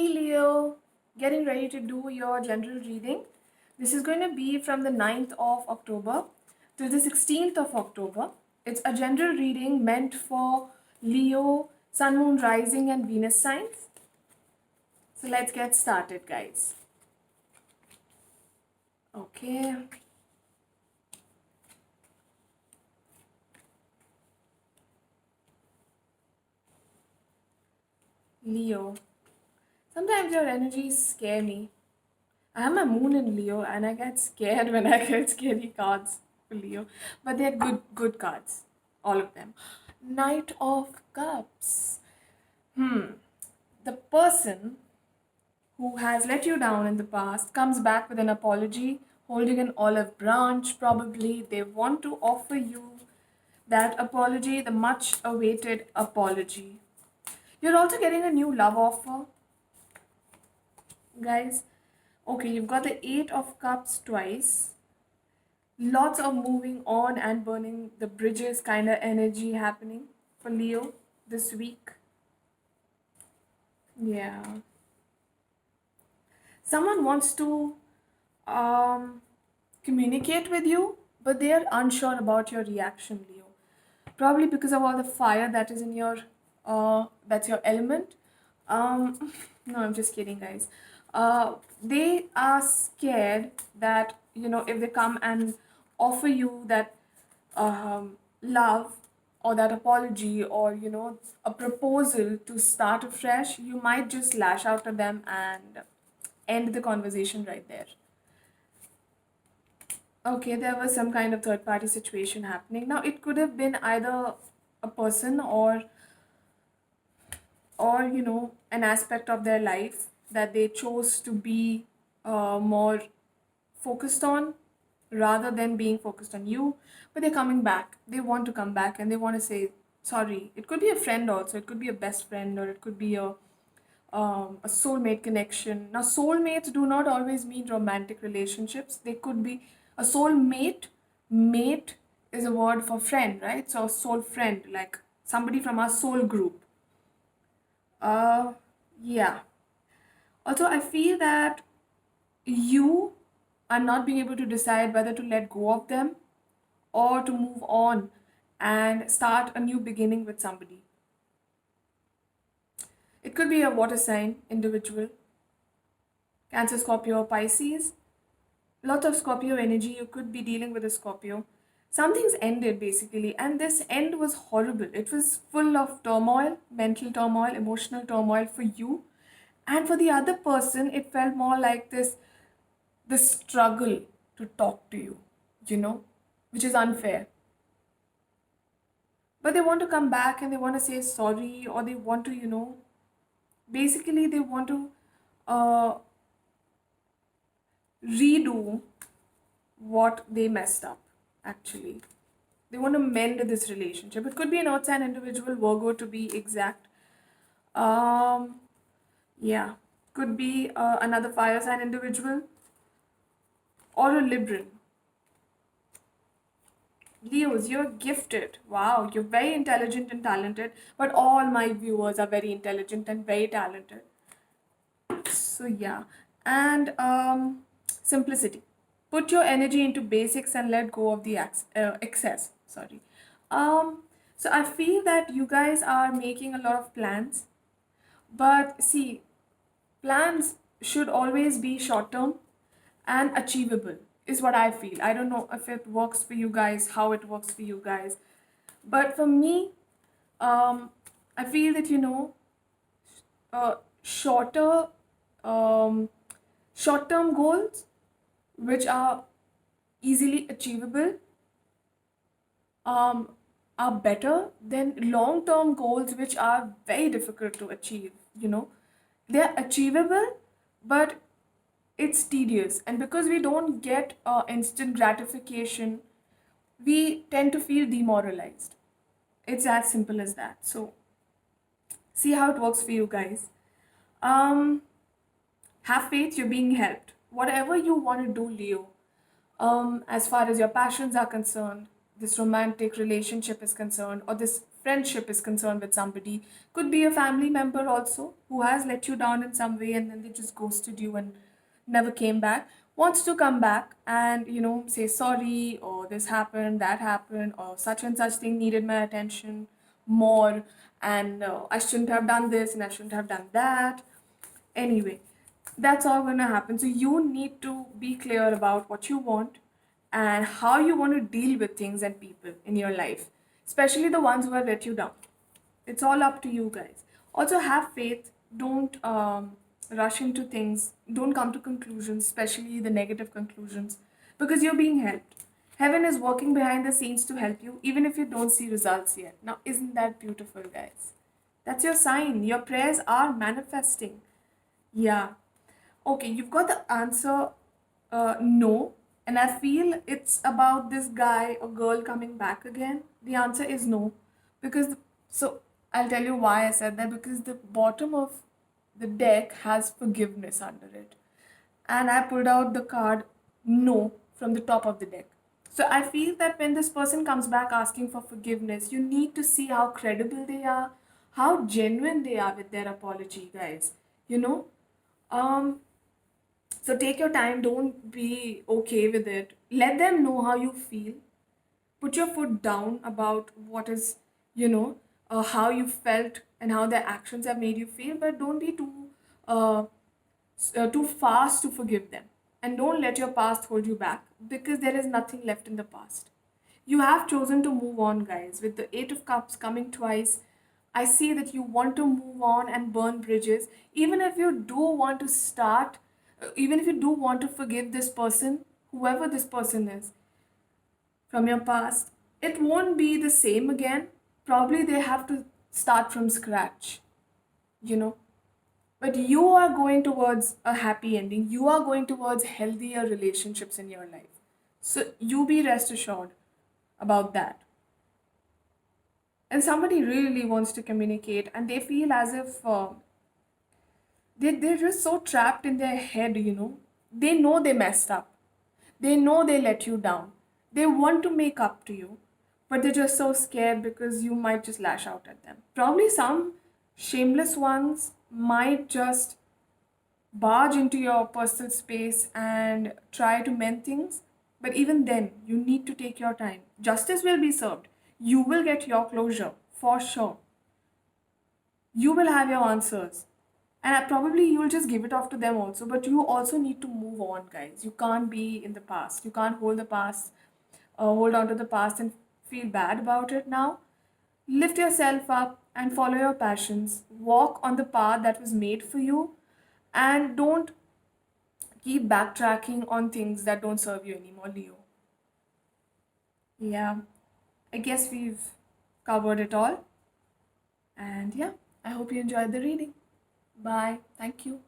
Leo, getting ready to do your general reading. This is going to be from the 9th of October to the 16th of October. It's a general reading meant for Leo, Sun, Moon, Rising, and Venus signs. So let's get started, guys. Okay. Leo. Sometimes your energies scare me. I have my moon in Leo and I get scared when I get scary cards for Leo. But they're good cards. All of them. Knight of Cups. The person who has let you down in the past comes back with an apology, holding an olive branch, probably. They want to offer you that apology, the much awaited apology. You're also getting a new love offer, guys. Okay, you've got the Eight of Cups twice. Lots of moving on and burning the bridges kind of energy happening for Leo this week. Yeah. Someone wants to um, communicate with you, but they are unsure about your reaction, Leo. Probably because of all the fire that is in your, that's your element. No, I'm just kidding, guys. They are scared that, if they come and offer you that love or that apology or, a proposal to start afresh, you might just lash out at them and end the conversation right there. Okay, there was some kind of third party situation happening. Now, it could have been either a person or an aspect of their life that they chose to be more focused on rather than being focused on you, but they're coming back. They want to come back and they want to say sorry. It could be a friend also, it could be a best friend, or it could be a soulmate connection. Now, soulmates do not always mean romantic relationships. They could be a soulmate. Mate is a word for friend, right? So, a soul friend, like somebody from our soul group. Uh, yeah. Also, I feel that you are not being able to decide whether to let go of them or to move on and start a new beginning with somebody. It could be a water sign individual, Cancer, Scorpio, or Pisces. Lots of Scorpio energy. You could be dealing with a Scorpio. Something's ended basically, and this end was horrible. It was full of turmoil, mental turmoil, emotional turmoil for you. And for the other person, it felt more like this struggle to talk to you, which is unfair. But they want to come back and they want to say sorry, or they want to, basically they want to uh, redo what they messed up, actually. They want to mend this relationship. It could be an earth sign individual, Virgo to be exact. Um, yeah, could be another fire sign individual or a Libran. Leos, you're gifted. Wow, you're very intelligent and talented, but all my viewers are very intelligent and very talented. So, yeah. And simplicity. Put your energy into basics and let go of the excess. Sorry. So, I feel that you guys are making a lot of plans, but see, plans should always be short term and achievable, is what I feel. I don't know if it works for you guys, how it works for you guys. But for me, I feel that, shorter, um, short term goals, which are easily achievable, um, are better than long term goals, which are very difficult to achieve. They're achievable, but it's tedious. And because we don't get instant gratification, we tend to feel demoralized. It's as simple as that. So, see how it works for you guys. Um, have faith, you're being helped. Whatever you want to do, Leo, as far as your passions are concerned, this romantic relationship is concerned, or this friendship is concerned with somebody, could be a family member also who has let you down in some way and then they just ghosted you and never came back, wants to come back and, say sorry, or this happened, that happened, or such and such thing needed my attention more, and I shouldn't have done this and I shouldn't have done that. Anyway, that's all going to happen. So you need to be clear about what you want and how you want to deal with things and people in your life, especially the ones who have let you down. It's all up to you guys. Also, have faith. Don't rush into things. Don't come to conclusions, especially the negative conclusions, because you're being helped. Heaven is working behind the scenes to help you, even if you don't see results yet. Now, isn't that beautiful, guys? That's your sign. Your prayers are manifesting. Yeah. Okay, you've got the answer, no. And I feel it's about this guy or girl coming back again. The answer is no. Because, so I'll tell you why I said that. Because the bottom of the deck has forgiveness under it. And I pulled out the card no from the top of the deck. So I feel that when this person comes back asking for forgiveness, you need to see how credible they are, how genuine they are with their apology, guys. You know? Um, so take your time, don't be okay with it. Let them know how you feel. Put your foot down about what is, how you felt and how their actions have made you feel, but don't be uh, too fast to forgive them. And don't let your past hold you back because there is nothing left in the past. You have chosen to move on, guys. With the Eight of Cups coming twice, I see that you want to move on and burn bridges. Even if you do want to start, even if you do want to forgive this person, whoever this person is from your past, it won't be the same again. Probably they have to start from scratch, you know. But you are going towards a happy ending. You are going towards healthier relationships in your life. So you be rest assured about that. And somebody really wants to communicate and they feel as if they're just so trapped in their head. They know they messed up. They know they let you down. They want to make up to you, but they're just so scared because you might just lash out at them. Probably some shameless ones might just barge into your personal space and try to mend things. But even then, you need to take your time. Justice will be served. You will get your closure for sure. You will have your answers. And probably you will just give it off to them also. But you also need to move on, guys. You can't be in the past. You can't hold the past, hold on to the past and feel bad about it now. Lift yourself up and follow your passions. Walk on the path that was made for you. And don't keep backtracking on things that don't serve you anymore, Leo. Yeah, I guess we've covered it all. And yeah, I hope you enjoyed the reading. Bye. Thank you.